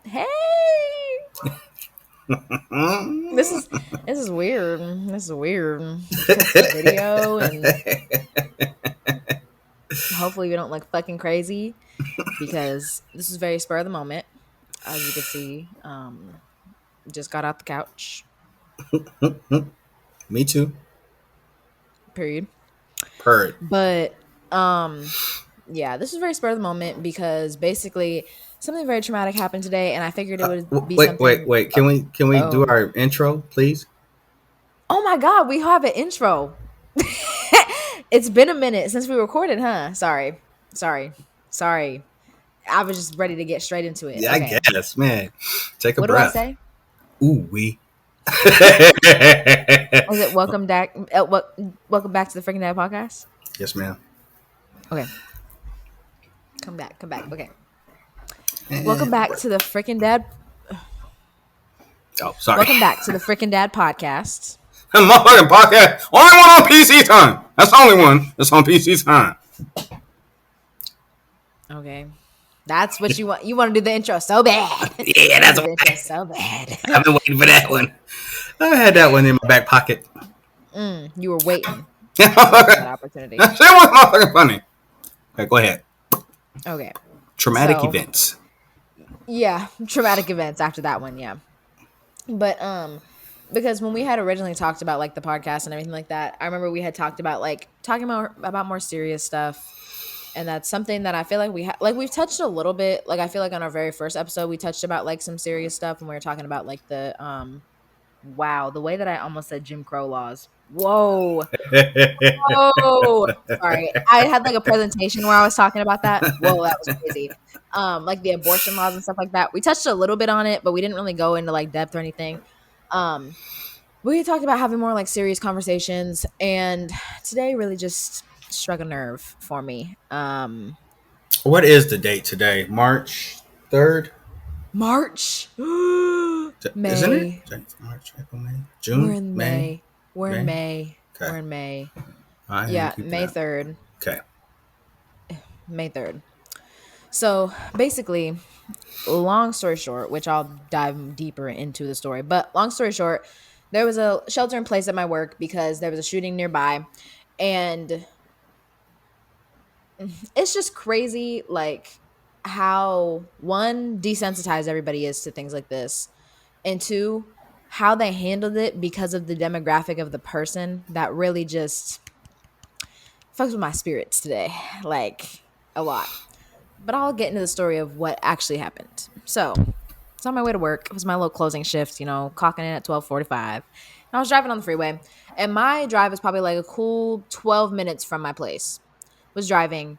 Hey, this is weird. This is weird. Took the video and hopefully we don't look fucking crazy because this is very spur of the moment. As you can see, just got out the couch. Me too. Period. Purred. But yeah, this is very spur of the moment because basically something very traumatic happened today, and I figured it would be Wait, wait, something. wait. Can we do Oh, our intro, please? oh my God, we have an intro. It's been a minute since we recorded, huh? Sorry. I was just ready to get straight into it. Yeah, I Okay. guess, man. Take a What do I breath. say? Ooh, we. Was it welcome back? Welcome back to the Freaking Dad podcast. Yes, ma'am. Okay, come back. Okay, welcome And back to the Freaking Dad. oh, sorry. Welcome back to the Freaking Dad podcast. Motherfucking podcast. Only one on PC time. That's the only one that's on PC time. Okay, that's what you want. You want to do the intro so bad. Yeah, You want that's to do the why intro so bad. I've been waiting for that one. I had that one in my back pocket. You were waiting for that That opportunity. shit was motherfucking funny. Okay, go ahead. Okay, Traumatic so events. yeah, traumatic events after that one. Yeah, but because when we had originally talked about like the podcast and everything like that, I remember we had talked about like talking about more serious stuff, and that's something that I feel like we've touched a little bit. Like I feel like on our very first episode we touched about like some serious stuff when we were talking about like the wow, the way that I almost said Jim Crow laws. Whoa, sorry. I had like a presentation where I was talking about that. Whoa, that was crazy. Like the abortion laws and stuff like that. We touched a little bit on it, but we didn't really go into like depth or anything. Um, we talked about having more like serious conversations, and today really just struck a nerve for me. What is the date today? March 3rd? March, Isn't it? May. March, April, May. We're June? in May? May. We're in May? May. Okay. We're in May. I am Yeah, keeping May up. 3rd. Okay. May 3rd. So basically, long story short, which I'll dive deeper into the story, but long story short, there was a shelter in place at my work because there was a shooting nearby. And it's just crazy, like, how one, desensitized everybody is to things like this, and two, how they handled it because of the demographic of the person that really just fucks with my spirits today. Like, a lot. But I'll get into the story of what actually happened. So, it's on my way to work. It was my little closing shift, clocking in at 12:45. I was driving on the freeway, and my drive is probably like a cool 12 minutes from my place. Was driving.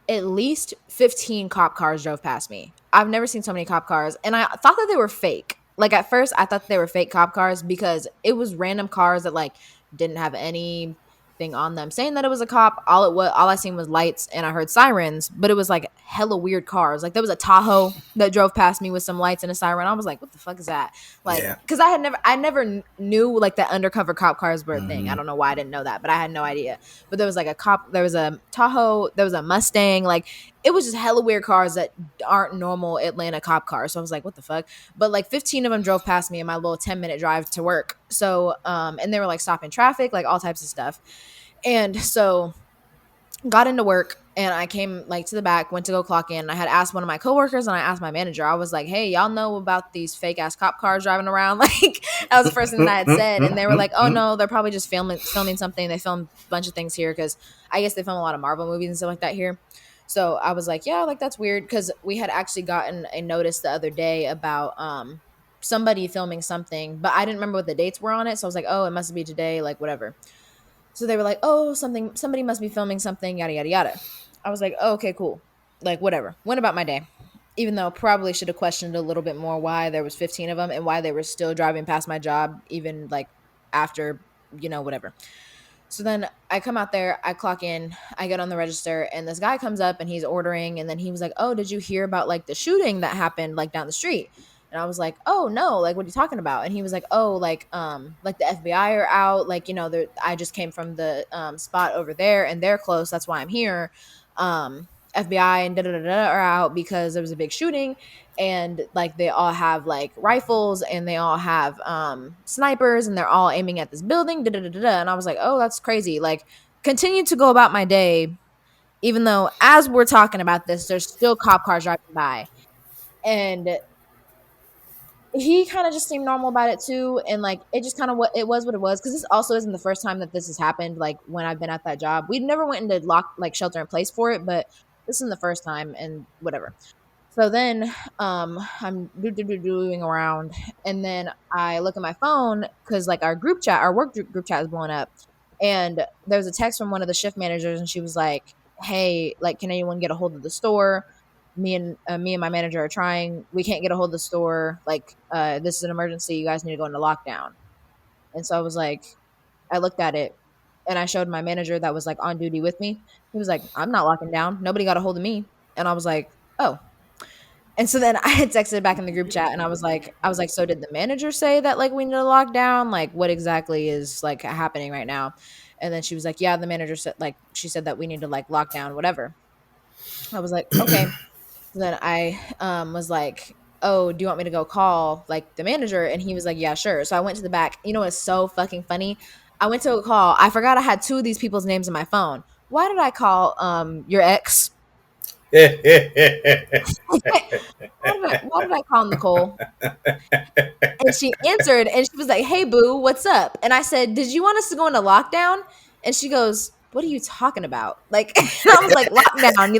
At least 15 cop cars drove past me. I've never seen so many cop cars, and I thought that they were fake. Like at first, I thought they were fake cop cars because it was random cars that like didn't have anything on them saying that it was a cop. All I seen was lights and I heard sirens, but it was like hella weird cars. Like there was a Tahoe that drove past me with some lights and a siren. I was like, what the fuck is that? Like, Yeah. because I never knew like that undercover cop cars were a thing. I Mm-hmm. don't know why I didn't know that, but I had no idea. But there was like there was a Tahoe, there was a Mustang. Like it was just hella weird cars that aren't normal Atlanta cop cars. So I was like, what the fuck? But like 15 of them drove past me in my little 10-minute drive to work. So and they were like stopping traffic, like all types of stuff. And so got into work and I came like to the back, went to go clock in. I had asked one of my coworkers and I asked my manager. I was like, "Hey, y'all know about these fake ass cop cars driving around?" Like that was the first thing that I had said, and they were like, "Oh no, they're probably just filming something. They film a bunch of things here because I guess they film a lot of Marvel movies and stuff like that here." So I was like, "Yeah, like that's weird," because we had actually gotten a notice the other day about somebody filming something, but I didn't remember what the dates were on it. So I was like, "Oh, it must be today, like whatever." So they were like, "Oh, somebody must be filming something, yada yada yada." I was like, "Oh, okay, cool." Like whatever. Went about my day. Even though probably should have questioned a little bit more why there was 15 of them and why they were still driving past my job even like after, whatever. So then I come out there, I clock in, I get on the register, and this guy comes up and he's ordering. And then he was like, "Oh, did you hear about like the shooting that happened like down the street?" And I was like, "Oh no, like what are you talking about?" And he was like, "Oh, like the FBI are out, like I just came from the spot over there and they're close, that's why I'm here." FBI and da da da da are out because there was a big shooting, and like they all have like rifles and they all have snipers and they're all aiming at this building. Da da da da. And I was like, oh, that's crazy. Like, continue to go about my day, even though as we're talking about this, there's still cop cars driving by, and he kind of just seemed normal about it too, and like it just kind of what it was, because this also isn't the first time that this has happened. Like when I've been at that job, we never went into lock like shelter in place for it, but this isn't the first time, and whatever. So then I'm doing around, and then I look at my phone because like our group chat, our group chat is blowing up, and there was a text from one of the shift managers, and she was like, hey, like, can anyone get a hold of the store? Me and my manager are trying. We can't get a hold of the store. Like, this is an emergency. You guys need to go into lockdown. And so I was like, I looked at it and I showed my manager that was like on duty with me. He was like, I'm not locking down. Nobody got a hold of me. And I was like, oh. And so then I had texted back in the group chat and I was like, so did the manager say that like we need to lock down? Like, what exactly is like happening right now? And then she was like, yeah, the manager said, like, she said that we need to like lock down, whatever. I was like, okay. So then I was like, oh, do you want me to go call like the manager? And he was like, yeah, sure. So I went to the back. You know what's so fucking funny? I went to a call. I forgot I had two of these people's names in my phone. Why did I call your ex? Why did I call Nicole? And she answered and she was like, hey, boo, what's up? And I said, did you want us to go into lockdown? And she goes, what are you talking about? Like, and I was like, lockdown.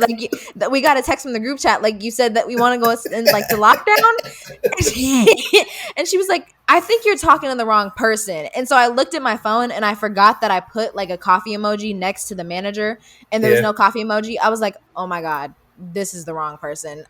That we got a text from the group chat. Like, you said that we want to go in like to lockdown. And she was like, I think you're talking to the wrong person. And so I looked at my phone and I forgot that I put like a coffee emoji next to the manager and there was Yeah. no coffee emoji. I was like, oh my God, this is the wrong person.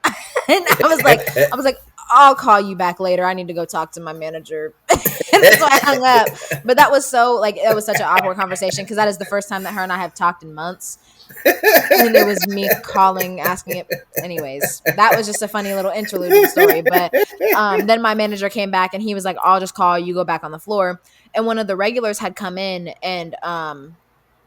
And I was like, I'll call you back later. I need to go talk to my manager. And so I hung up. But that was such an awkward conversation because that is the first time that her and I have talked in months. And it was me calling, asking it. Anyways, that was just a funny little interlude story. But then my manager came back and he was like, I'll just call you, go back on the floor. And one of the regulars had come in and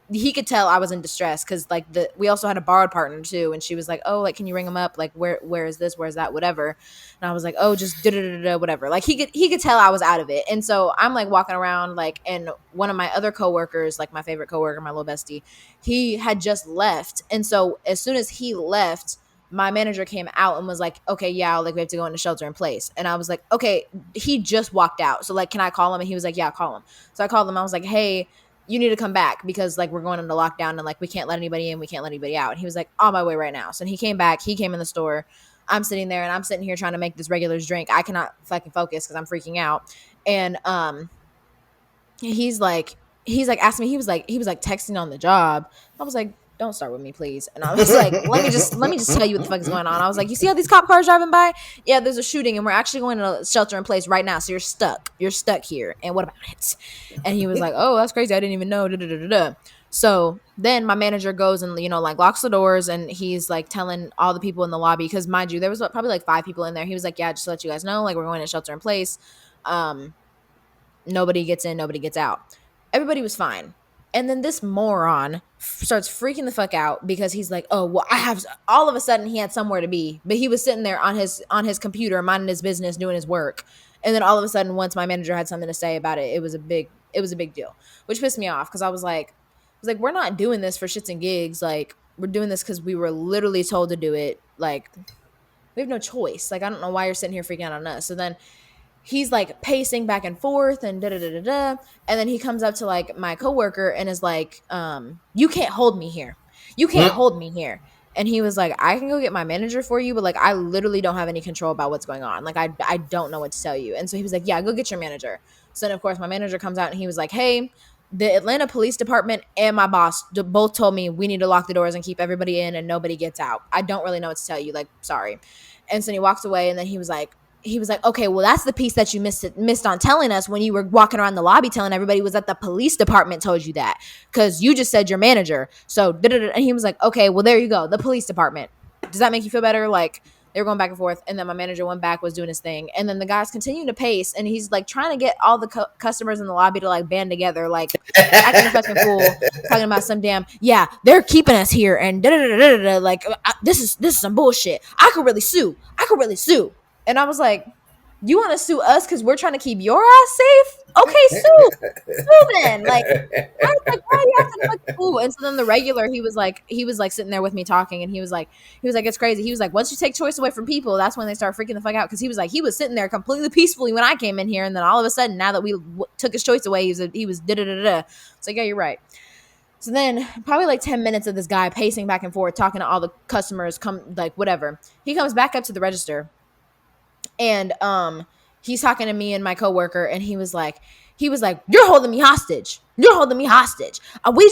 he could tell I was in distress because like we also had a borrowed partner too, and she was like, oh, like, can you ring him up, like where is this, where's that, whatever. And I was like, oh, just whatever. Like he could tell I was out of it. And so I'm like walking around like, and one of my other coworkers, like my favorite coworker, my little bestie, he had just left. And so as soon as he left, my manager came out and was like, okay, yeah, like we have to go into shelter in place. And I was like, okay, he just walked out, so like, can I call him? And he was like, yeah, call him. So I called him. I was like, hey, you need to come back because like we're going into lockdown and like we can't let anybody in, we can't let anybody out. And he was like, on my way right now. So he came back, he came in the store. I'm sitting there and I'm sitting here trying to make this regular's drink. I cannot fucking focus because I'm freaking out. And he's like asking me, he was like texting on the job. I was like, don't start with me, please. And I was like, let me just tell you what the fuck is going on. I was like, you see all these cop cars driving by? Yeah, there's a shooting and we're actually going to shelter in place right now. So you're stuck here. And what about it? And he was like, oh, that's crazy. I didn't even know. Da, da, da, da, da. So then my manager goes and, you know, like locks the doors and he's like telling all the people in the lobby, because mind you, there was probably like 5 people in there. He was like, yeah, just to let you guys know, like we're going to shelter in place. Nobody gets in, nobody gets out. Everybody was fine. And then this moron starts freaking the fuck out because he's like, oh, well, all of a sudden he had somewhere to be, but he was sitting there on his computer, minding his business, doing his work. And then all of a sudden, once my manager had something to say about it, it was a big deal, which pissed me off because I was like, we're not doing this for shits and gigs. Like, we're doing this because we were literally told to do it. Like, we have no choice. Like, I don't know why you're sitting here freaking out on us. So then he's like pacing back and forth and da da da da da. And then he comes up to like my coworker and is like, you can't hold me here. You can't hold me here. And he was like, I can go get my manager for you, but like I literally don't have any control about what's going on. Like I don't know what to tell you. And so he was like, yeah, go get your manager. So then of course my manager comes out and he was like, hey, the Atlanta Police Department and my boss both told me we need to lock the doors and keep everybody in and nobody gets out. I don't really know what to tell you. Like, sorry. And so he walks away and then he was like, okay, well, that's the piece that you missed on telling us when you were walking around the lobby telling everybody was that the police department told you that because you just said your manager. So, and he was like, okay, well, there you go. The police department. Does that make you feel better? Like They were going back and forth, and then my manager went back, was doing his thing, and then the guys continuing to pace, and he's like trying to get all the customers in the lobby to like band together, like acting a fucking fool, talking about some damn, yeah, they're keeping us here, and da da da da da, like this is some bullshit. I could really sue. And I was like, you want to sue us because we're trying to keep your ass safe? Okay, sue then. Like, I was like, why are you acting like a fool? And so then the regular, he was like sitting there with me talking, and he was like, it's crazy. He was like, once you take choice away from people, that's when they start freaking the fuck out. Because he was like, he was sitting there completely peacefully when I came in here, and then all of a sudden, now that we took his choice away, he was da da da da. It's like, yeah, you're right. So then, probably like 10 minutes of this guy pacing back and forth, talking to all the customers, come like whatever. He comes back up to the register, and he's talking to me and my coworker, and he was like, you're holding me hostage. We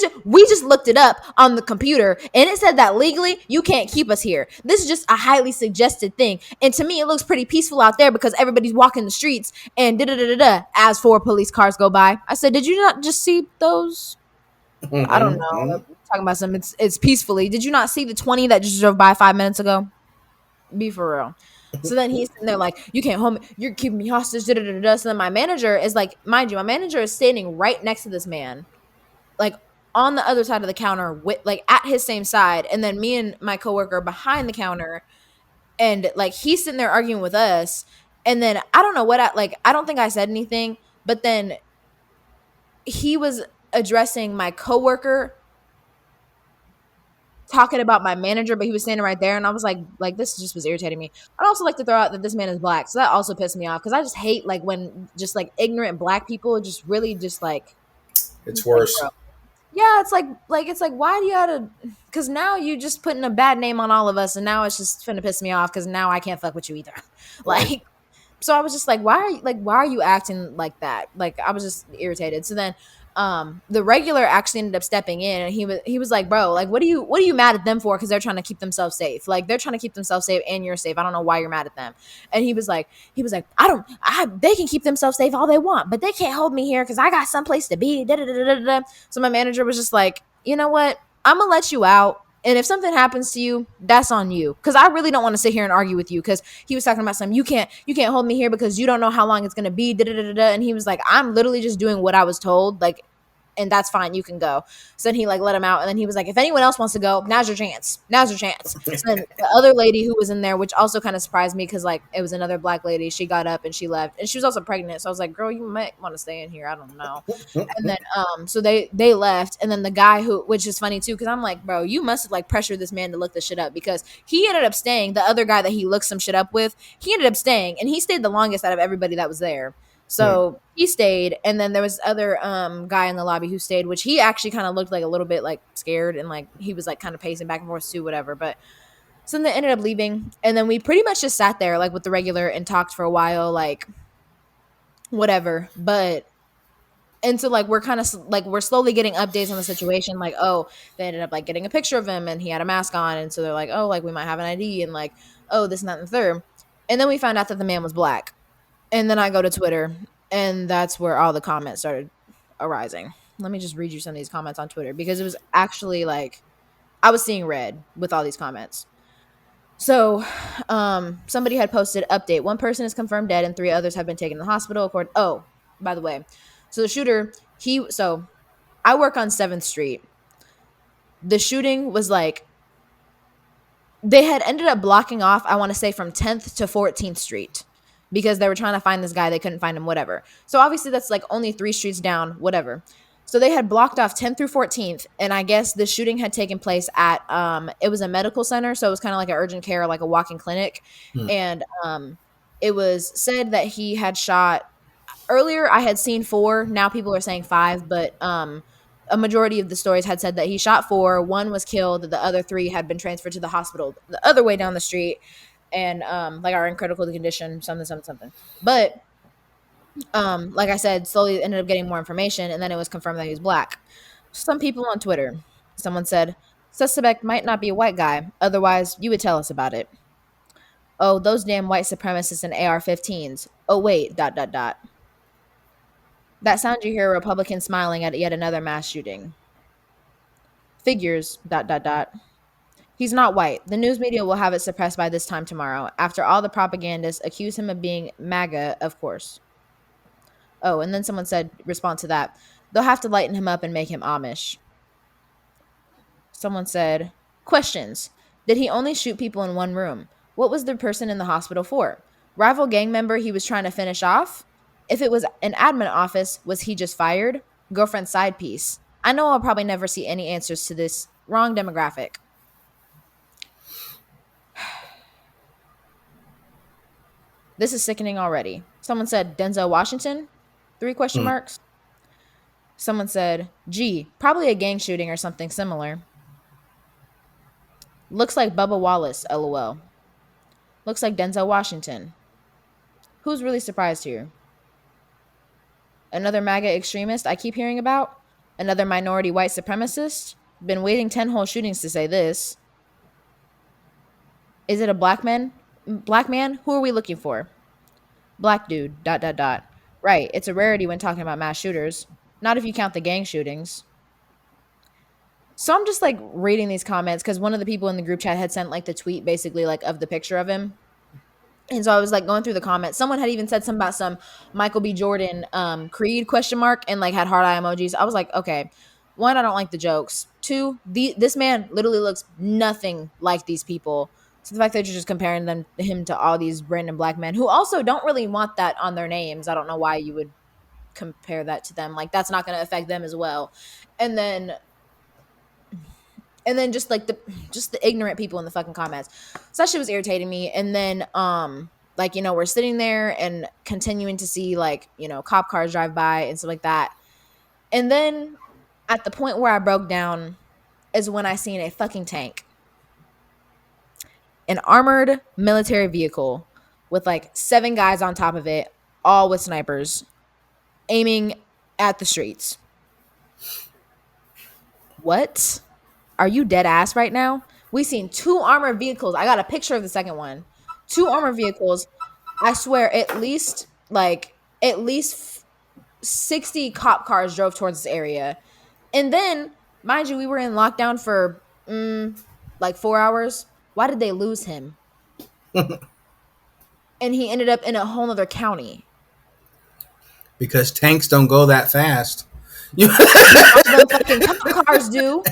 just looked it up on the computer, and it said that legally you can't keep us here. This is just a highly suggested thing, and to me it looks pretty peaceful out there because everybody's walking the streets and da da da da da as 4 police cars go by. I said, did you not just see those? I don't know. Talking about some, it's peacefully. Did you not see the 20 that just drove by 5 minutes ago? Be for real. So then he's sitting there like, you can't hold me. You're keeping me hostage. Da, da, da, da. So then my manager is like, mind you, my manager is standing right next to this man, like on the other side of the counter, with like at his same side, and then me and my coworker behind the counter, and like he's sitting there arguing with us, and then I don't know what I don't think I said anything, but then he was addressing my coworker talking about my manager, but he was standing right there, and I was like this just was irritating me. I'd also like to throw out that this man is black, so that also pissed me off because I just hate like when just like ignorant black people just really just like, It's like worse. bro. Yeah, it's like why do you gotta? Because now you just putting a bad name on all of us, and now it's just finna piss me off because now I can't fuck with you either. Right. Like, so I was just like, why are you acting like that? Like I was just irritated. So then the regular actually ended up stepping in, and he was like, bro, like what are you mad at them for? Because they're trying to keep themselves safe. Like they're trying to keep themselves safe and you're safe. I don't know why you're mad at them. And he was like, they can keep themselves safe all they want, but they can't hold me here because I got someplace to be. Da, da, da, da, da. So my manager was just like, you know what? I'm gonna let you out. And if something happens to you, that's on you. Because I really don't want to sit here and argue with you. Because he was talking about something. You can't hold me here because you don't know how long it's gonna be. Da, da, da, da, da. And he was like, I'm literally just doing what I was told. Like, and that's fine. You can go. So then he like let him out, and then he was like, if anyone else wants to go, now's your chance. So then the other lady who was in there, which also kind of surprised me because like it was another black lady, she got up and she left, and she was also pregnant. So I was like, girl, you might want to stay in here. I don't know. And then so they left, and then the guy who, which is funny too, because I'm like, bro, you must have like pressured this man to look this shit up because he ended up staying. The other guy that he looked some shit up with, he ended up staying, and he stayed the longest out of everybody that was there. So he stayed, and then there was other guy in the lobby who stayed, which he actually kind of looked like a little bit like scared, and like he was like kind of pacing back and forth too, whatever. But so then they ended up leaving, and then we pretty much just sat there like with the regular and talked for a while, like whatever. But and so like we're kind of like we're slowly getting updates on the situation, like, oh, they ended up like getting a picture of him and he had a mask on, and so they're like, oh, like we might have an ID, and like, oh, this and that and the third. And then we found out that the man was black. And then I go to Twitter, and that's where all the comments started arising. Let me just read you some of these comments on Twitter because it was actually like I was seeing red with all these comments. So, somebody had posted update. One person is confirmed dead, and 3 others have been taken to the hospital. Oh, by the way, so the shooter, so I work on 7th Street. The shooting was like they had ended up blocking off, I want to say from 10th to 14th Street because they were trying to find this guy. They couldn't find him, whatever. So obviously that's like only 3 streets down, whatever. So they had blocked off 10th through 14th. And I guess the shooting had taken place at, it was a medical center. So it was kind of like an urgent care, like a walk-in clinic. And it was said that he had shot earlier. I had seen 4. Now people are saying 5, but a majority of the stories had said that he shot 4. 1 was killed. The other 3 had been transferred to the hospital the other way down the street, and like are in critical condition. Something. But like I said, slowly ended up getting more information, and then it was confirmed that he was black. Some people on Twitter, someone said, suspect might not be a white guy. Otherwise, you would tell us about it. Oh, those damn white supremacists and AR-15s. Oh wait. ... That sound you hear a Republican smiling at yet another mass shooting. Figures ... He's not white. The news media will have it suppressed by this time tomorrow. After all, the propagandists accuse him of being MAGA, of course. Oh, and then someone said, respond to that. They'll have to lighten him up and make him Amish. Someone said, questions. Did he only shoot people in one room? What was the person in the hospital for? Rival gang member he was trying to finish off? If it was an admin office, was he just fired? Girlfriend side piece. I know I'll probably never see any answers to this. Wrong demographic. This is sickening already. Someone said Denzel Washington? Three question Hmm. marks. Someone said, gee, probably a gang shooting or something similar. Looks like Bubba Wallace, lol. Looks like Denzel Washington. Who's really surprised here? Another MAGA extremist I keep hearing about? Another minority white supremacist? Been waiting 10 whole shootings to say this. Is it a black man? Black man? Who are we looking for? Black dude, dot, dot, dot. Right, it's a rarity when talking about mass shooters. Not if you count the gang shootings. So I'm just like reading these comments because one of the people in the group chat had sent like the tweet basically like of the picture of him. And so I was like going through the comments. Someone had even said something about some Michael B. Jordan Creed question mark and like had heart eye emojis. I was like, okay, one, I don't like the jokes. Two, this man literally looks nothing like these people. So the fact that you're just comparing him to all these random black men who also don't really want that on their names. I don't know why you would compare that to them. Like that's not going to affect them as well. And then just like the ignorant people in the fucking comments. So that shit was irritating me. And then like, you know, we're sitting there and continuing to see like, you know, cop cars drive by and stuff like that. And then at the point where I broke down is when I seen a fucking tank, an armored military vehicle with like 7 guys on top of it, all with snipers aiming at the streets. What? Are you dead ass right now? We seen 2 armored vehicles. I got a picture of the second one. 2 armored vehicles. I swear, at least 60 cop cars drove towards this area. And then, mind you, we were in lockdown for like 4 hours. Why did they lose him? And he ended up in a whole other county. Because tanks don't go that fast. Yeah, all them fucking cop cars do.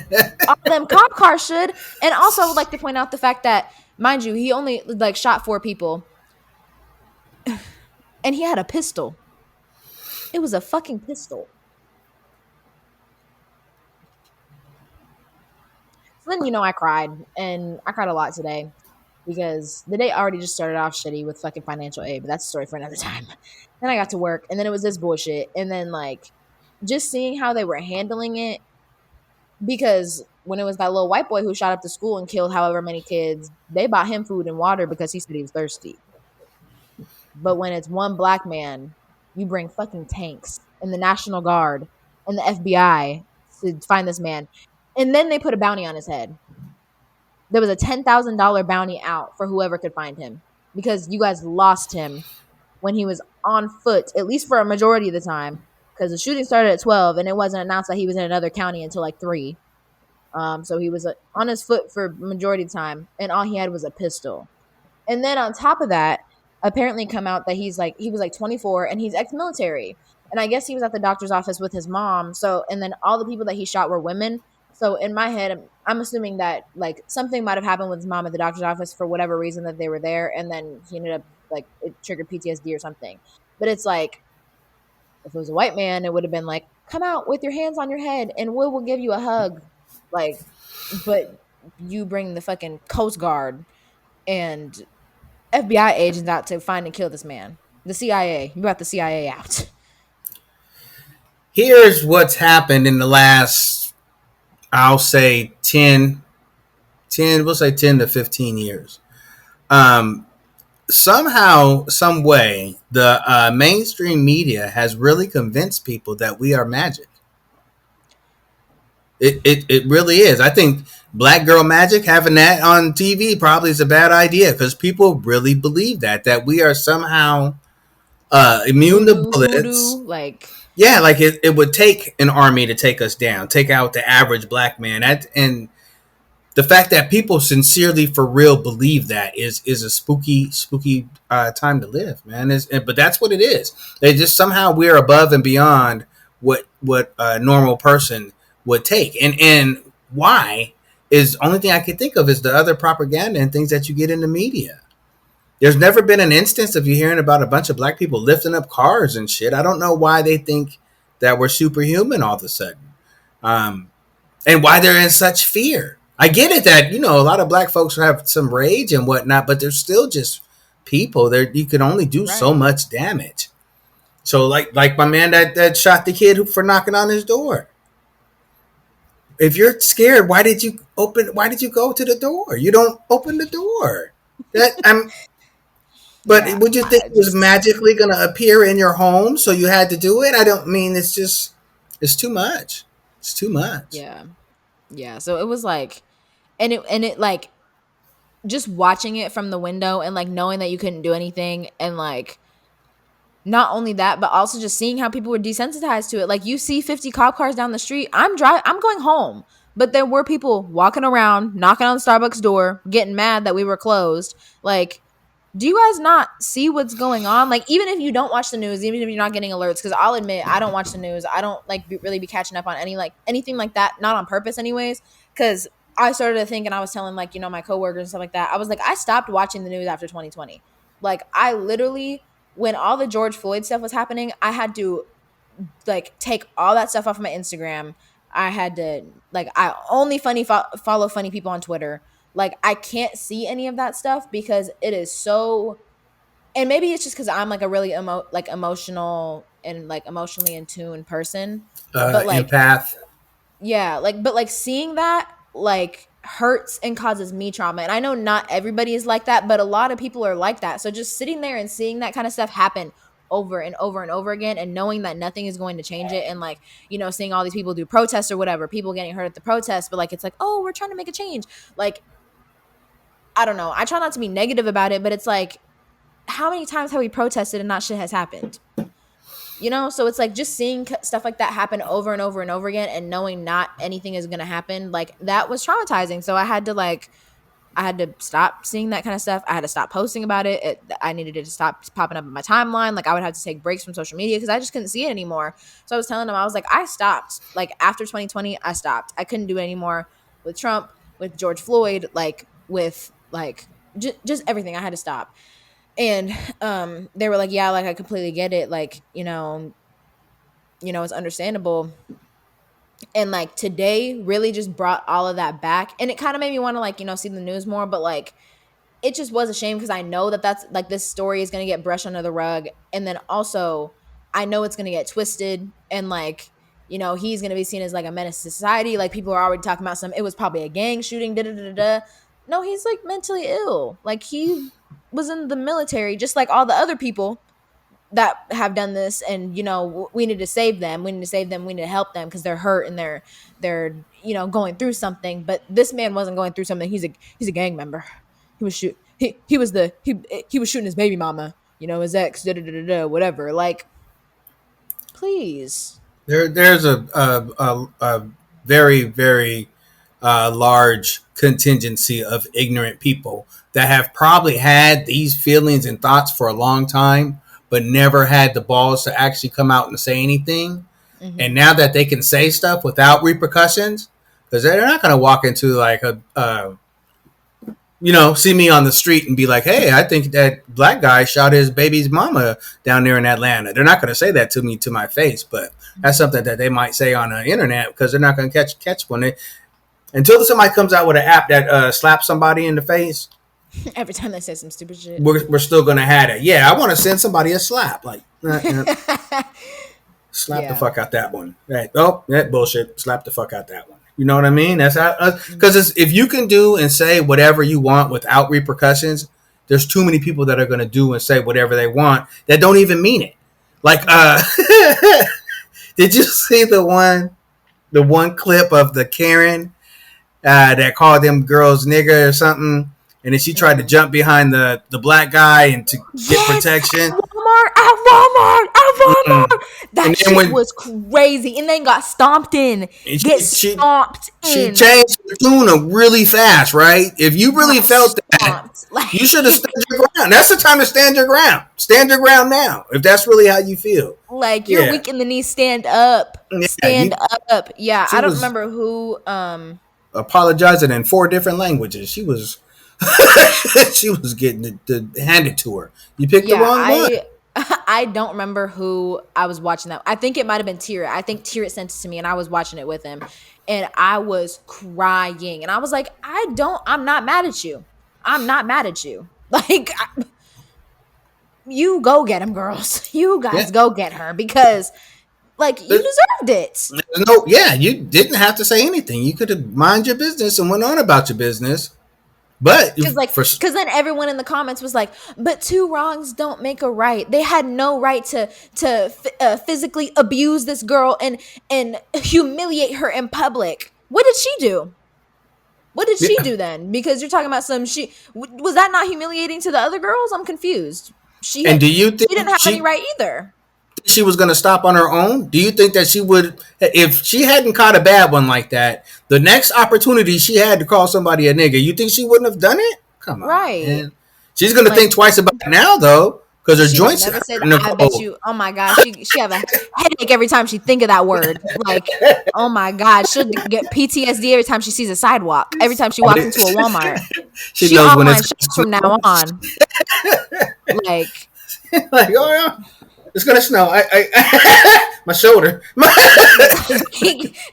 All them cop cars should. And also, I would like to point out the fact that, mind you, he only like shot 4 people, and he had a pistol. It was a fucking pistol. So then, you know, I cried, and I cried a lot today because the day already just started off shitty with fucking financial aid, but that's a story for another time. Then I got to work, and then it was this bullshit, and then like just seeing how they were handling it, because when it was that little white boy who shot up the school and killed however many kids, they bought him food and water because he said he was thirsty. But when it's one black man, you bring fucking tanks and the National Guard and the FBI to find this man. And then they put a bounty on his head. There was a $10,000 bounty out for whoever could find him because you guys lost him when he was on foot, at least for a majority of the time, because the shooting started at 12 and it wasn't announced that he was in another county until like 3. So he was on his foot for majority of the time, and all he had was a pistol. And then on top of that, apparently come out that he was like 24 and he's ex-military. And I guess he was at the doctor's office with his mom. So, and then all the people that he shot were women. So in my head, I'm assuming that like something might have happened with his mom at the doctor's office for whatever reason that they were there. And then he ended up like it triggered PTSD or something. But it's like, if it was a white man, it would have been like, come out with your hands on your head and we will give you a hug. Like, but you bring the fucking Coast Guard and FBI agents out to find and kill this man. The CIA. You brought the CIA out. Here's what's happened in the last, I'll say 10, we'll say 10 to 15 years. Somehow, some way, the mainstream media has really convinced people that we are magic. It really is. I think Black Girl Magic, having that on TV probably is a bad idea because people really believe that we are somehow immune to bullets. Voodoo, like Yeah, like it would take an army to take us down, take out the average black man. And the fact that people sincerely for real believe that is a spooky time to live, man. But that's what it is. They just somehow we're above and beyond what a normal person would take, and why is only thing I can think of is the other propaganda and things that you get in the media. There's never been an instance of you hearing about a bunch of black people lifting up cars and shit. I don't know why they think that we're superhuman all of a sudden. And why they're in such fear. I get it that, a lot of black folks have some rage and whatnot, but they're still just people. You can only do so Right. much damage. So like my man that shot the kid for knocking on his door. If you're scared, why did you go to the door? You don't open the door. That I'm But Yeah. would you think I it was just magically going to appear in your home so you had to do it? I don't mean it's too much. It's too much. yeah. Yeah. So it was like, and it like just watching it from the window and like knowing that you couldn't do anything, and like not only that, but also just seeing how people were desensitized to it. Like you see 50 cop cars down the street. I'm going home. But there were people walking around, knocking on Starbucks door, getting mad that we were closed. Like, do you guys not see what's going on? Like, even if you don't watch the news, even if you're not getting alerts, because I'll admit I don't watch the news. I don't like really be catching up on anything like that, not on purpose, anyways. Because I started to think, and I was telling my coworkers and stuff like that. I was like, I stopped watching the news after 2020. Like, I literally, when all the George Floyd stuff was happening, I had to like take all that stuff off my Instagram. I had to I only follow funny people on Twitter. Like I can't see any of that stuff because it is so, and maybe it's just because I'm like a really emotional and like emotionally in tune person. But like Empath. yeah, but seeing that like hurts and causes me trauma. And I know not everybody is like that, but a lot of people are like that. So just sitting there and seeing that kind of stuff happen over and over and over again, and knowing that nothing is going to change it, and like, seeing all these people do protests or whatever, people getting hurt at the protests, but like it's like, oh, we're trying to make a change. Like, I don't know. I try not to be negative about it, but it's like, how many times have we protested and not shit has happened? So it's like just seeing stuff like that happen over and over and over again, and knowing not anything is going to happen, like that was traumatizing. So I had to stop seeing that kind of stuff. I had to stop posting about it. I needed it to stop popping up in my timeline. Like I would have to take breaks from social media because I just couldn't see it anymore. So I was telling them, I was like, I stopped. Like after 2020, I stopped. I couldn't do it anymore with Trump, with George Floyd, like with like just everything. I had to stop. And they were like, yeah, like I completely get it. Like, it's understandable. And like today really just brought all of that back. And it kind of made me want to like, see the news more. But like, it just was a shame because I know that's like this story is going to get brushed under the rug. And then also, I know it's going to get twisted. And like, he's going to be seen as like a menace to society. Like people are already talking about it was probably a gang shooting, da da da da. No, he's like mentally ill. Like he was in the military, just like all the other people that have done this, and we need to save them. We need to save them. We need to help them because they're hurt and they're going through something. But this man wasn't going through something. He's a gang member. He was he was shooting his baby mama. His ex. Da, da, da, da, da, whatever. Like, please. There's a very very large contingency of ignorant people that have probably had these feelings and thoughts for a long time, but never had the balls to actually come out and say anything. And Mm-hmm. now that they can say stuff without repercussions, because they're not going to walk into like see me on the street and be like, hey, I think that black guy shot his baby's mama down there in Atlanta. They're not going to say that to me to my face, but that's something that they might say on the internet because they're not going to catch when they, until somebody comes out with an app that slaps somebody in the face. Every time they say some stupid shit. We're still going to have it. Yeah, I want to send somebody a slap. Like, slap the Yeah. fuck out that one. Right. Oh, that bullshit. Slap the fuck out that one. You know what I mean? That's how, because if you can do and say whatever you want without repercussions, there's too many people that are going to do and say whatever they want that don't even mean it. Like, did you see the one clip of the Karen that called them girls nigger or something? And then she tried to jump behind the black guy and to get Yes, protection. Walmart, at Walmart, at Mm-mm. That And then shit when was crazy. And then got stomped in. and Get she stomped she in. changed the tuna really fast, right? If you really Got felt that, stomped. you should have Like, stood your ground. That's the time to stand your ground. Stand your ground now, if that's really how you feel. like you're Yeah, weak in the knee. Stand up. yeah. Stand up. Yeah, She I don't was remember who. apologizing in 4 different languages. She was she was getting handed to her. You picked the Yeah, wrong one. I don't remember who I was watching that. I think it might have been Tira. I think Tira sent it to me and I was watching it with him and I was crying and I was like, I'm not mad at you. I'm not mad at you. Like you go get him, girls. You Yeah. guys go get her because like you There- deserved it. There's no, yeah, you didn't have to say anything. You could have mind your business and went on about your business. But for Cause then everyone in the comments was like, but two wrongs don't make a right. They had no right to physically abuse this girl and humiliate her in public. What did she do? What did she yeah. do then? Because you're talking about was that not humiliating to the other girls? I'm confused. And do you She didn't think have any right either. she was going to stop on her own? Do you think that she would, if she hadn't caught a bad one like that, the next opportunity she had to call somebody a nigga, you think she wouldn't have done it? Come on, Right. man. She's going to Like think twice about it now, though, because her she would joints never say hurt, that. I bet Nicole. you. Oh my gosh, she have a headache every time she think of that word. Like, oh my god, she'll get PTSD every time she sees a sidewalk. Every time she walks into a Walmart, She she knows when online it's shops from now on. Like, like, oh yeah, it's gonna snow. My shoulder.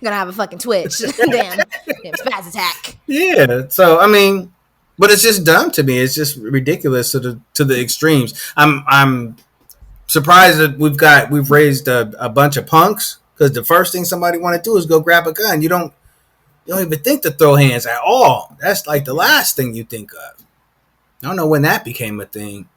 gonna have a fucking twitch. Damn spaz attack. Yeah. So I mean, but it's just dumb to me. It's just ridiculous to the extremes. I'm surprised that we've raised a bunch of punks because the first thing somebody want to do is go grab a gun. You don't even think to throw hands at all. That's like the last thing you think of. I don't know when that became a thing.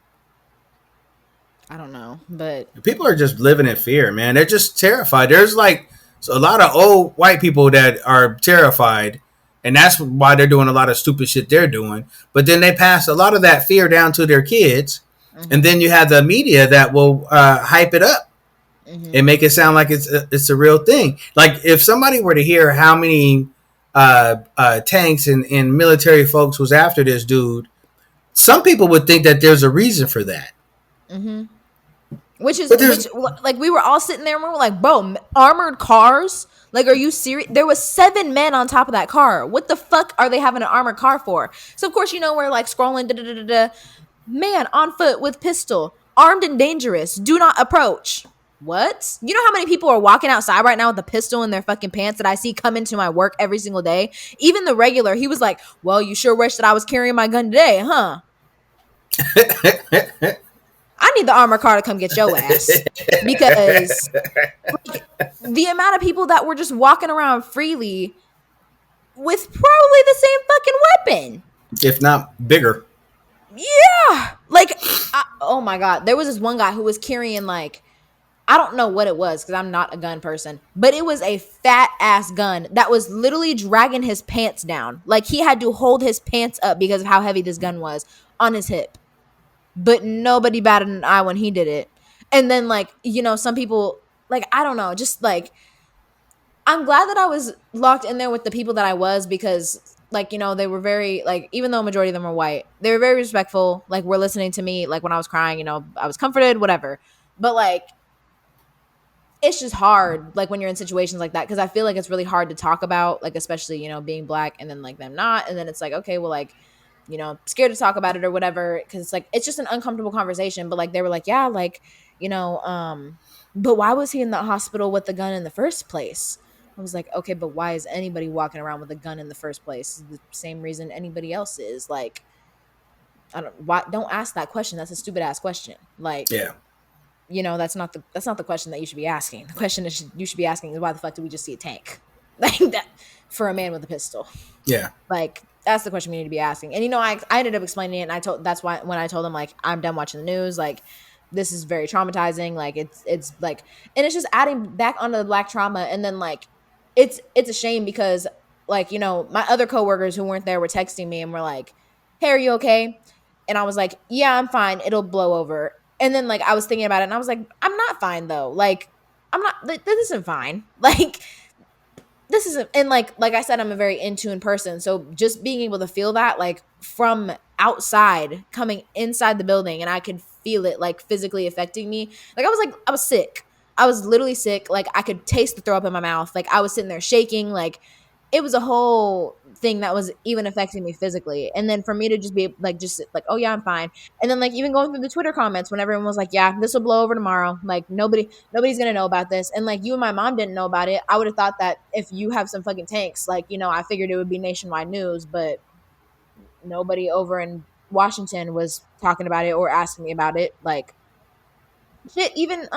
I don't know, but People are just living in fear, man. They're just terrified. There's like a lot of old white people that are terrified, and that's why they're doing a lot of stupid shit they're doing. But then they pass a lot of that fear down to their kids, and then you have the media that will hype it up and make it sound like it's a real thing. Like if somebody were to hear how many tanks and military folks was after this dude, some people would think that there's a reason for that. which like we were all sitting there and we were like, bro, armored cars. Like, are you serious? There was 7 men on top of that car. What the fuck are they having an armored car for? So of course, we're like scrolling, da, da, da, da, da. Man on foot with pistol, armed and dangerous. Do not approach. What? You know how many people are walking outside right now with a pistol in their fucking pants that I see come into my work every single day? Even the regular, he was like, well, you sure wish that I was carrying my gun today, huh? I need the armor car to come get your ass because like, the amount of people that were just walking around freely with probably the same fucking weapon. If not bigger. Yeah. Like, oh my God. There was this one guy who was carrying like, I don't know what it was because I'm not a gun person, but it was a fat ass gun that was literally dragging his pants down. Like he had to hold his pants up because of how heavy this gun was on his hip. But nobody batted an eye when he did it. And then like, some people like, I don't know, just like, I'm glad that I was locked in there with the people that I was because like, they were very like, even though a majority of them were white, they were very respectful. Like were listening to me. Like when I was crying, I was comforted, whatever. But like, it's just hard like when you're in situations like that because I feel like it's really hard to talk about, like especially being black and then like them not, and then it's like, okay, well, like scared to talk about it or whatever because it's like it's just an uncomfortable conversation. But like they were like, yeah, like but why was he in the hospital with the gun in the first place? I was like, okay, but why is anybody walking around with a gun in the first place? It's the same reason anybody else is. Like, don't ask that question. That's a stupid ass question. Like, Yeah. That's not the question that you should be asking. The question that you should be asking is why the fuck did we just see a tank like that for a man with a pistol? Yeah. Like that's the question we need to be asking. And I ended up explaining it, and that's why when I told them like I'm done watching the news, like this is very traumatizing. Like it's like, and it's just adding back onto the black trauma. And then like it's a shame because like my other coworkers who weren't there were texting me and were like, "Hey, are you okay?" And I was like, "Yeah, I'm fine. It'll blow over." And then like I was thinking about it and I was like, I'm not fine though. Like I'm not this isn't fine. Like this isn't, and like I said, I'm a very in tune person. So just being able to feel that like from outside coming inside the building and I could feel it like physically affecting me. Like I was sick. I was literally sick. Like I could taste the throw up in my mouth. Like I was sitting there shaking. Like it was a whole thing that was even affecting me physically. And then for me to just be like, just like, oh yeah, I'm fine. And then like even going through the Twitter comments when everyone was like, yeah, this will blow over tomorrow. Like nobody's gonna know about this. And like you and my mom didn't know about it. I would have thought that if you have some fucking tanks, like, you know, I figured it would be nationwide news, but nobody over in Washington was talking about it or asking me about it. Like shit, even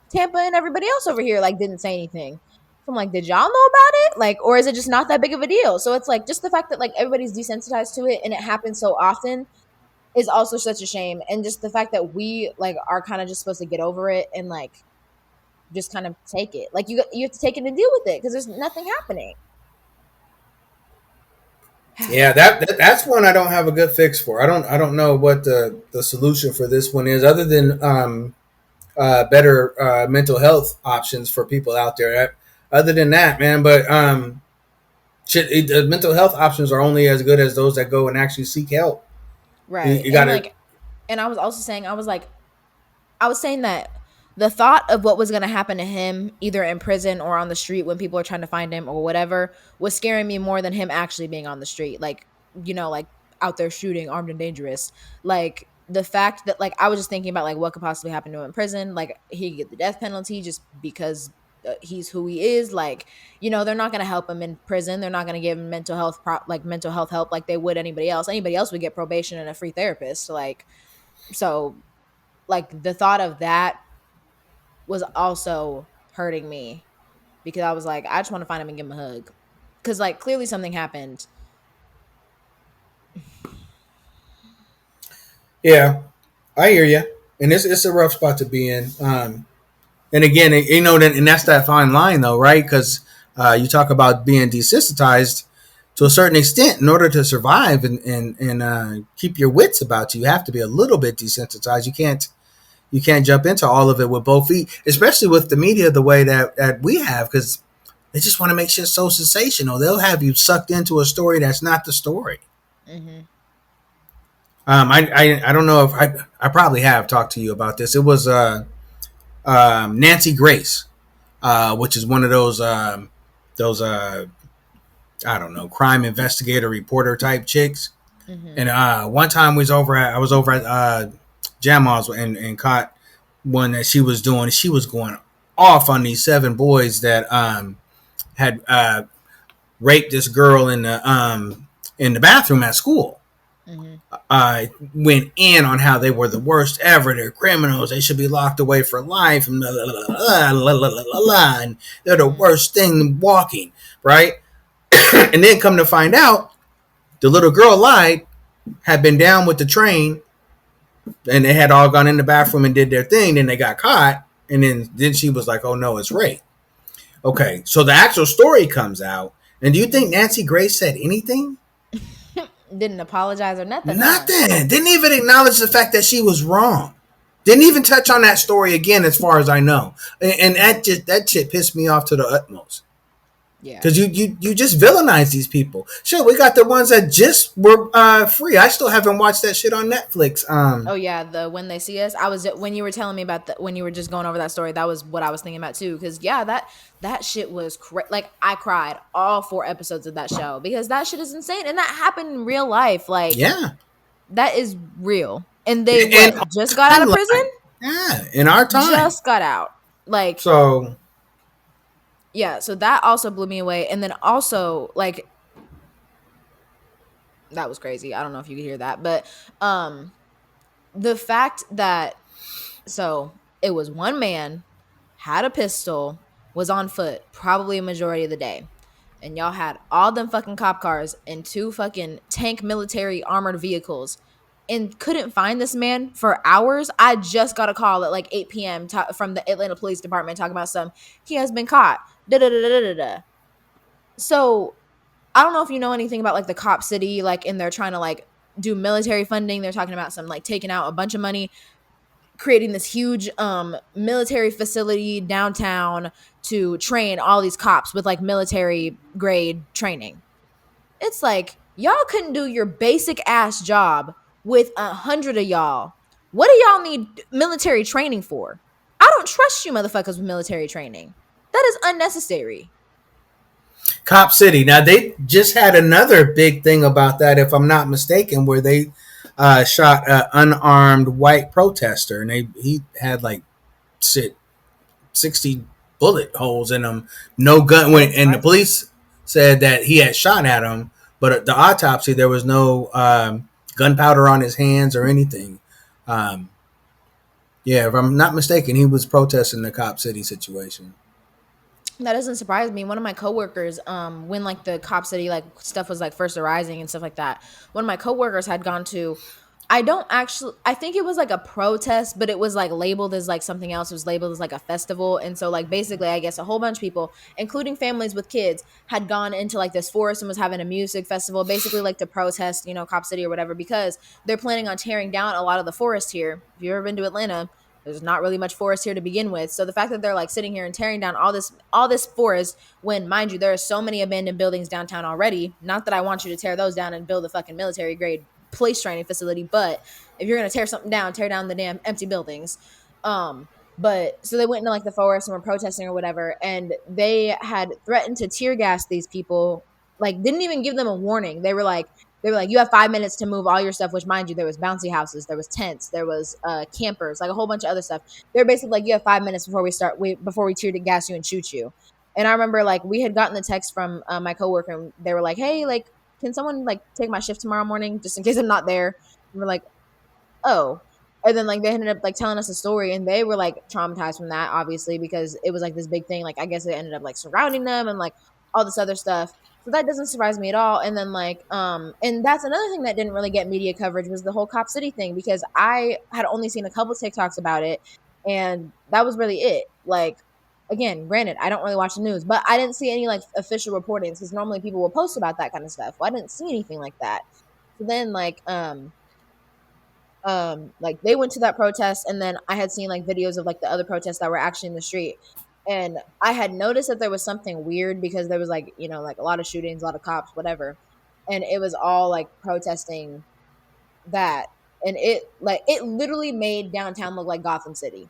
Tampa and everybody else over here like didn't say anything. So I'm like, did y'all know about it? Like, or is it just not that big of a deal? So it's like just the fact that like everybody's desensitized to it and it happens so often is also such a shame. And just the fact that we like are kind of just supposed to get over it and like just kind of take it. Like you have to take it and deal with it because there's nothing happening. Yeah, that's one I don't have a good fix for. I don't know what the solution for this one is, other than better mental health options for people out there. Other than that, man, but the mental health options are only as good as those that go and actually seek help. Right. You got And to. like, and I was also saying, I was saying that the thought of what was going to happen to him, either in prison or on the street when people are trying to find him or whatever, was scaring me more than him actually being on the street. Like, you know, like out there shooting, armed and dangerous. Like, the fact that, like, I was just thinking about, like, what could possibly happen to him in prison. Like, he could get the death penalty just because he's who he is. Like, you know, they're not going to help him in prison. They're not going to give him mental health help like they would anybody else. Anybody else would get probation and a free therapist. Like, so, like, the thought of that was also hurting me because I was like, I just want to find him and give him a hug. Cause like clearly something happened. Yeah, I hear you, and it's a rough spot to be in. And again, you know, and that's that fine line, though, right? Because you talk about being desensitized to a certain extent. In order to survive and keep your wits about you, you have to be a little bit desensitized. You can't jump into all of it with both feet, especially with the media the way that we have, because they just want to make shit so sensational. They'll have you sucked into a story that's not the story. Mm-hmm. I don't know if I probably have talked to you about this. It was Nancy Grace, which is one of those I don't know, crime investigator reporter type chicks. Mm-hmm. And one time I was over at Jamal's and caught one that she was doing. She was going off on these 7 boys that had raped this girl in the bathroom at school. Mm-hmm. Went in on how they were the worst ever. They're criminals. They should be locked away for life. And, blah, blah, blah, blah, blah, blah, blah, and they're the Mm-hmm. worst thing walking, right? And then come to find out, the little girl lied, had been down with the train, and they had all gone in the bathroom and did their thing. Then they got caught, and then she was like, "Oh no, it's rape." Okay, so the actual story comes out, and do you think Nancy Grace said anything? Didn't apologize or nothing, huh? Nothing. Didn't even acknowledge the fact that she was wrong. Didn't even touch on that story again, as far as I know. And that shit pissed me off to the utmost. Yeah. Because you just villainize these people. Sure, we got the ones that just were free. I still haven't watched that shit on Netflix. Oh yeah, the when they see us. I was when you were telling me about when you were just going over that story. That was what I was thinking about too. Because yeah, that shit was like I cried all 4 episodes of that show because that shit is insane and that happened in real life. Like Yeah, that is real. And they in what our just got out of prison? timeline. Yeah, in our time. Just got out. Like So yeah, so that also blew me away. And then also like that was crazy. I don't know if you could hear that, but the fact that so it was one man had a pistol, was on foot probably a majority of the day. And y'all had all them fucking cop cars and 2 fucking tank military armored vehicles and couldn't find this man for hours. I just got a call at like 8 p.m. From the Atlanta Police Department talking about he has been caught. Da da da da da da. So I don't know if you know anything about like the cop city, like in there trying to like do military funding. They're talking about some like taking out a bunch of money, creating this huge military facility downtown to train all these cops with like military grade training. It's like y'all couldn't do your basic ass job with 100 of y'all. What do y'all need military training for? I don't trust you motherfuckers with military training. That is unnecessary. Cop City. Now they just had another big thing about that, if I'm not mistaken, where they shot an unarmed white protester, and he had like shit 60 bullet holes in him, no gun. That doesn't And the surprise me. police said that he had shot at him, but at the autopsy there was no gunpowder on his hands or anything. Um, yeah, if I'm not mistaken, he was protesting the Cop City situation. That doesn't surprise me. One of my coworkers, when like the Cop City like stuff was like first arising and stuff like that, one of my coworkers had gone to. I don't actually. I think it was like a protest, but it was like labeled as like something else. It was labeled as like a festival, and so like basically, I guess a whole bunch of people, including families with kids, had gone into like this forest and was having a music festival, basically like to protest, Cop City or whatever, because they're planning on tearing down a lot of the forest here. If you've ever been to Atlanta, there's not really much forest here to begin with. So the fact that they're like sitting here and tearing down all this forest when, mind you, there are so many abandoned buildings downtown already. Not that I want you to tear those down and build a fucking military grade police training facility, but if you're gonna tear something down, tear down the damn empty buildings. Um, but so they went into like the forest and were protesting or whatever, and they had threatened to tear gas these people. Like, didn't even give them a warning. They were like, you have 5 minutes to move all your stuff. Which, mind you, there was bouncy houses, there was tents, there was campers, like a whole bunch of other stuff. They're basically like, you have 5 minutes before we tear to gas you and shoot you. And I remember like we had gotten the text from my coworker, and they were like, hey, like, can someone like take my shift tomorrow morning just in case I'm not there? And we're like, oh. And then like they ended up like telling us a story, and they were like traumatized from that, obviously, because it was like this big thing. Like I guess it ended up like surrounding them and like all this other stuff. So that doesn't surprise me at all. And then like and that's another thing that didn't really get media coverage was the whole Cop City thing, because I had only seen a couple TikToks about it, and that was really it. Like, again, granted, I don't really watch the news, but I didn't see any like official reportings, because normally people will post about that kind of stuff. Well, I didn't see anything like that. So then like they went to that protest, and then I had seen like videos of like the other protests that were actually in the street, and I had noticed that there was something weird, because there was like like a lot of shootings, a lot of cops, whatever, and it was all like protesting that, and it literally made downtown look like Gotham City.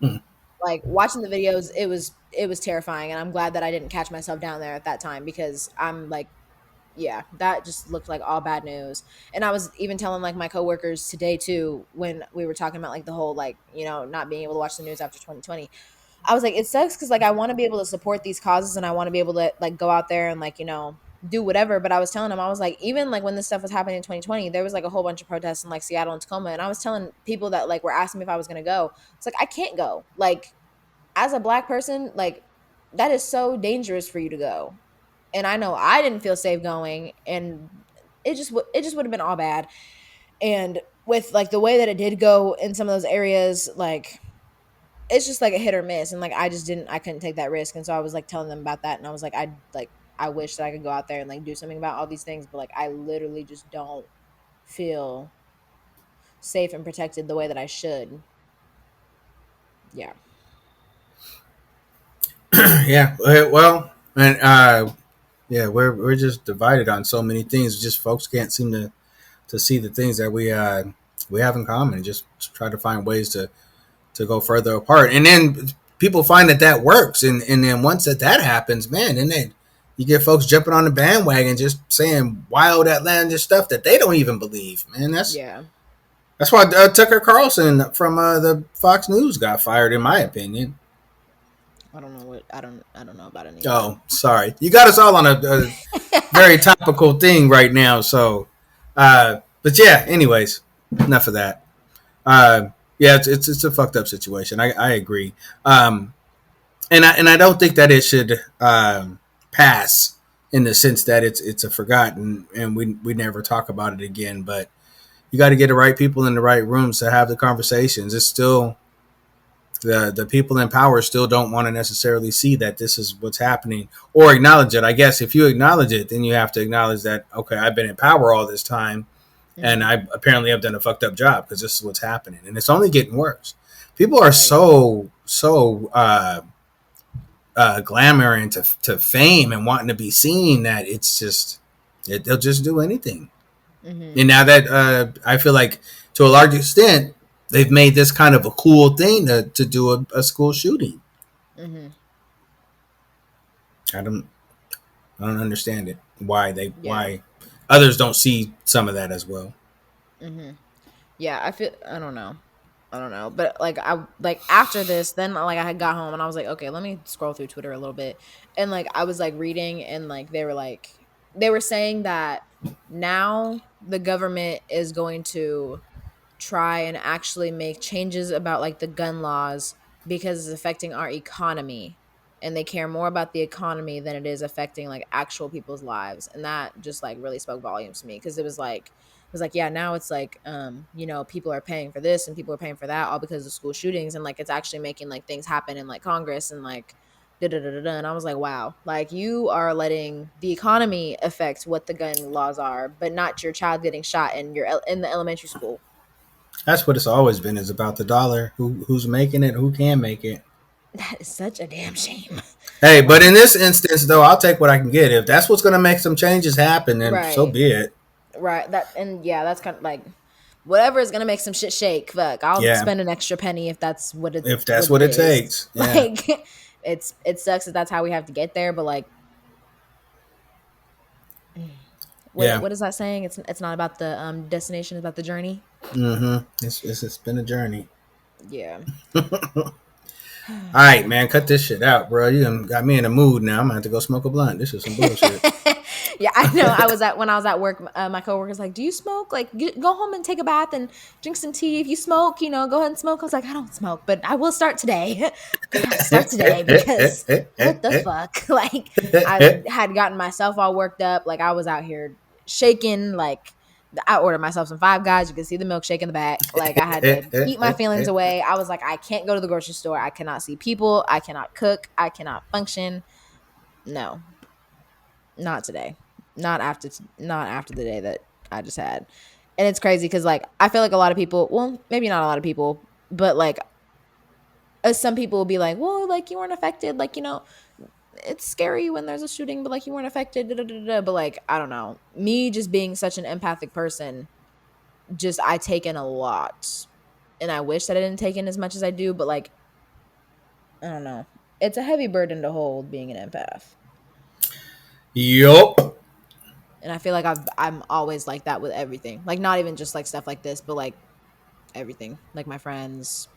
Hmm. Like, watching the videos, it was terrifying, and I'm glad that I didn't catch myself down there at that time, because I'm like, yeah, that just looked like all bad news. And I was even telling like my coworkers today too, when we were talking about like the whole like not being able to watch the news after 2020. I was like, it sucks, because like I want to be able to support these causes, and I want to be able to like go out there and like do whatever. But I was telling them, I was like, even like when this stuff was happening in 2020, there was like a whole bunch of protests in like Seattle and Tacoma, and I was telling people that like were asking me if I was gonna go. It's like, I can't go. Like, as a black person, like, that is so dangerous for you to go, and I know I didn't feel safe going, and it just would have been all bad. And with like the way that it did go in some of those areas, like it's just like a hit or miss, and like I couldn't take that risk, and so I was like telling them about that, and I was like, I wish that I could go out there and like do something about all these things, but like I literally just don't feel safe and protected the way that I should. Yeah. Yeah, well, and yeah, we're just divided on so many things. Just folks can't seem to see the things that we have in common. Just try to find ways to go further apart, and then people find that works, and then once that happens, man, then you get folks jumping on the bandwagon, just saying wild outlandish stuff that they don't even believe. Man, Yeah. that's why Tucker Carlson from the Fox News got fired, in my opinion. I don't know about any of that. Oh, sorry, you got us all on a very topical thing right now. So, but yeah. Anyways, enough of that. Yeah, it's a fucked up situation. I agree. And I don't think that it should pass in the sense that it's a forgotten and we never talk about it again. But you got to get the right people in the right rooms to have the conversations. It's still the people in power still don't want to necessarily see that this is what's happening or acknowledge it. I guess if you acknowledge it, then you have to acknowledge that, okay, I've been in power all this time, and I apparently have done a fucked up job because this is what's happening, and it's only getting worse. People are Right. so glamoring to fame and wanting to be seen that it's just they'll just do anything. Mm-hmm. And now that I feel like to a large extent they've made this kind of a cool thing to do a school shooting. Mm-hmm. I don't I don't understand it. Yeah. Why others don't see some of that as well. Mm-hmm. Yeah. I don't know. I don't know. But like like after this, then like I had got home and I was like, okay, let me scroll through Twitter a little bit. And like I was like reading and like they were saying that now the government is going to try and actually make changes about like the gun laws because it's affecting our economy, and they care more about the economy than it is affecting like actual people's lives. And that just like really spoke volumes to me, because it was like yeah, now it's like people are paying for this and people are paying for that all because of school shootings, and like it's actually making like things happen in like Congress and like da da da da. And I was like, wow, like you are letting the economy affect what the gun laws are, but not your child getting shot in the elementary school. That's what it's always been, is about the dollar. Who's making it, who can make it. That is such a damn shame. Hey, but in Like, this instance though, I'll take what I can get. If that's what's gonna make some changes happen, then so right, be it. right. That and yeah, that's kind of like whatever is gonna make some shit shake. Fuck, I'll Yeah. spend an extra penny if that's If what that's it what it is. takes. Yeah. Like, it sucks that that's how we have to get there. But like, Yeah. what is that saying? It's not about the destination, it's about the journey. Mm-hmm. It's been a journey. Yeah. All right, man, cut this shit out, bro. You done got me in a mood now. I'm gonna have to go smoke a blunt. This is some bullshit. Yeah, I know. When I was at work, my coworker's like, "Do you smoke? Like, go home and take a bath and drink some tea. If you smoke, go ahead and smoke." I was like, "I don't smoke, but I will start today. I'm gonna have to start today because what the fuck?" Like, I had gotten myself all worked up. Like, I was out here shaking. Like, I ordered myself some Five Guys. You can see the milkshake in the back. Like, I had to keep my feelings away. I was like, I can't go to the grocery store. I cannot see people. I cannot cook. I cannot function. No, not today. Not after the day that I just had. And it's crazy because like I feel like a lot of people, well, maybe not a lot of people, but like some people will be like, well, like you weren't affected, like it's scary when there's a shooting, but like you weren't affected, da, da, da, da. But like I don't know, me just being such an empathic person, just I take in a lot, and I wish that I didn't take in as much as I do, but like I don't know, it's a heavy burden to hold being an empath. Yup. And I feel like I'm always like that with everything. Like not even just like stuff like this, but like everything. Like my friends,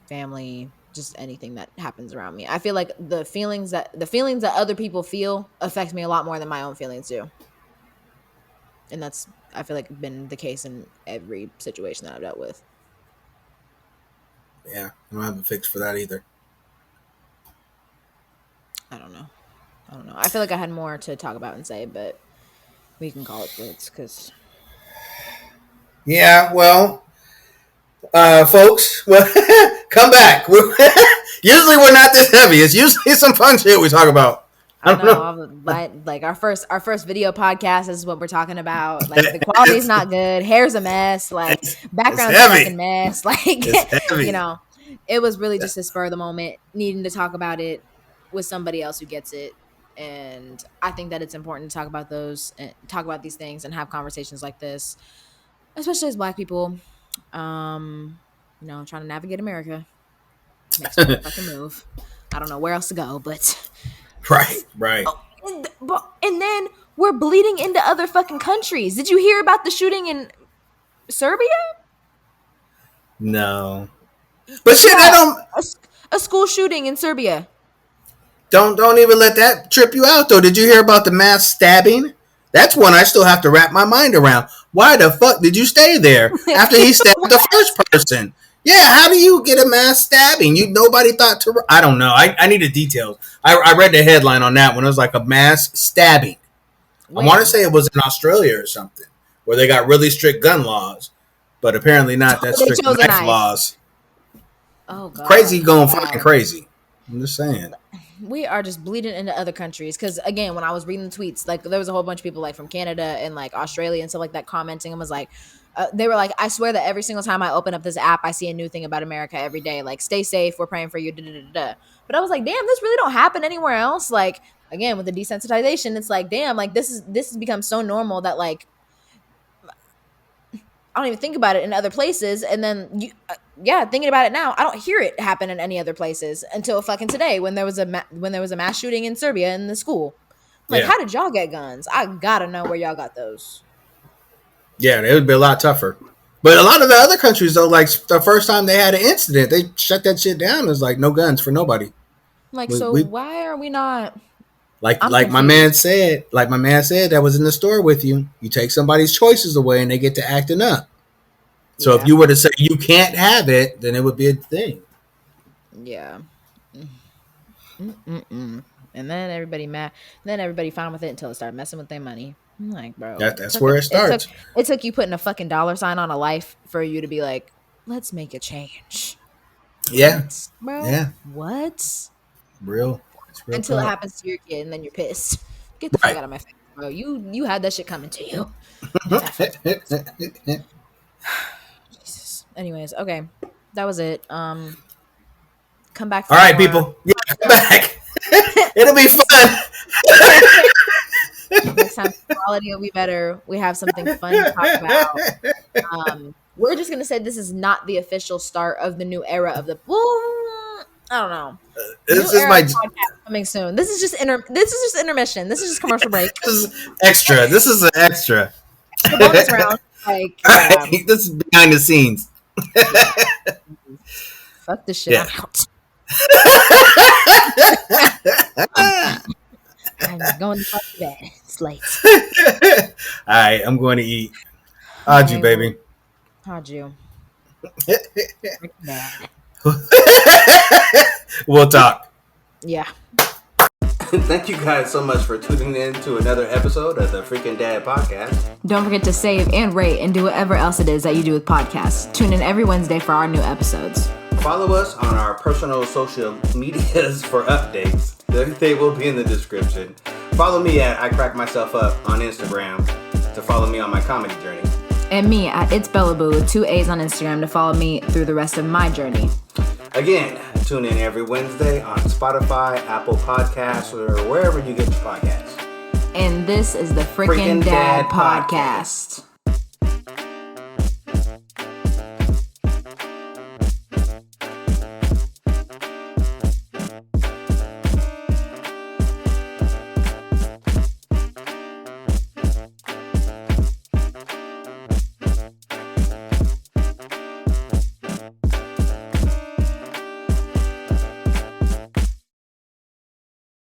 family, just anything that happens around me. I feel like the feelings that other people feel affect me a lot more than my own feelings do. And that's I feel like been the case in every situation that I've dealt with. Yeah, I don't have a fix for that either. I don't know. I don't know. I feel like I had more to talk about and say, but we can call it quits because Yeah, well, folks, well, come back. Usually we're not this heavy. It's usually some fun shit we talk about. I I don't know. know. Like our first video podcast is what we're talking about. Like the quality's not good. Hair's a mess. Like it's background's a fucking heavy. mess. Like It's you heavy. know, it was really just a spur of the moment, needing to talk about it with somebody else who gets it. And I think that it's important to talk about those and talk about these things and have conversations like this, especially as Black people. Um, trying to navigate America. Next motherfucking move. I don't know where else to go, but Right, right. oh, and then we're bleeding into other fucking countries. Did you hear about the shooting in Serbia? No, but shit, that Yeah, don't a school shooting in Serbia. don't even let that trip you out though. Did you hear about the mass stabbing? That's one I still have to wrap my mind around. Why the fuck did you stay there after he stabbed the first person? Yeah, how do you get a mass stabbing? Nobody thought to. I don't know. I need the details. I read the headline on that one. It was like a mass stabbing. I want to When? say it was in Australia or something, where they got really strict gun laws, but apparently not that They strict chose a knife knife. laws. Oh Crazy God! going find Wow. crazy. I'm just saying. We are just bleeding into other countries because when I was reading the tweets, like there was a whole bunch of people like from Canada and like Australia and stuff like that commenting and was like, They were like, I swear that every single time I open up this app, I see a new thing about America every day. Like, stay safe, we're praying for you. Da, da, da, da. But I was like, damn, this really don't happen anywhere else. Like, again, with the desensitization, it's like, damn, like this has become so normal that like I don't even think about it in other places. And then yeah, thinking about it now, I don't hear it happen in any other places until fucking today when there was a mass shooting in Serbia in the school. I'm like, Yeah. how did y'all get guns? I gotta know where y'all got those. Yeah, it would be a lot tougher. But a lot of the other countries, though, like the first time they had an incident, they shut that shit down. It was like no guns for nobody. I'm like, so We why are we not? like I'm like my confused. man said, that was in the store with you. You take somebody's choices away, and they get to acting up. So if Yeah, you were to say you can't have it, then it would be a thing. yeah. Mm-mm-mm. And then everybody mad. Then everybody fine with it until it started messing with their money. I'm like, bro, That's where it starts. it took you putting a fucking dollar sign on a life for you to be like, let's make a change. Yeah, What, bro? yeah, What? real. It's real Until it talk. happens to your kid, and then you're pissed. Get the fuck Right. out of my face, bro. You had that shit coming to you. And it's after. Jesus. Anyways, okay, that was it. Come back All for right, more. people. Yeah, come back. It'll be fun. Next time, quality will be better. We have something fun to talk about. We're just gonna say this is not the official start of the new era of the. Well, I don't know. New This is era my of podcast coming soon. This is just intermission. This is just commercial break. this is extra. This is an extra. It's the bonus round. Like, All yeah, right, this is behind the scenes. yeah. Fuck this shit. Yeah. I'm out. I'm going to fuck bed. It's late. All right, I'm going to eat. How'd you, baby? How'd you? Fricken Dad. We'll talk. Yeah. Thank you guys so much for tuning in to another episode of the Fricken Dad podcast. Don't forget to save and rate and do whatever else it is that you do with podcasts. Tune in every Wednesday for our new episodes. Follow us on our personal social medias for updates. They will be in the description. Follow me at I Crack Myself Up on Instagram to follow me on my comedy journey. And me at It's Bellaboo with 2 A's on Instagram to follow me through the rest of my journey. Again, tune in every Wednesday on Spotify, Apple Podcasts, or wherever you get your podcasts. And this is the Fricken Dad Podcast.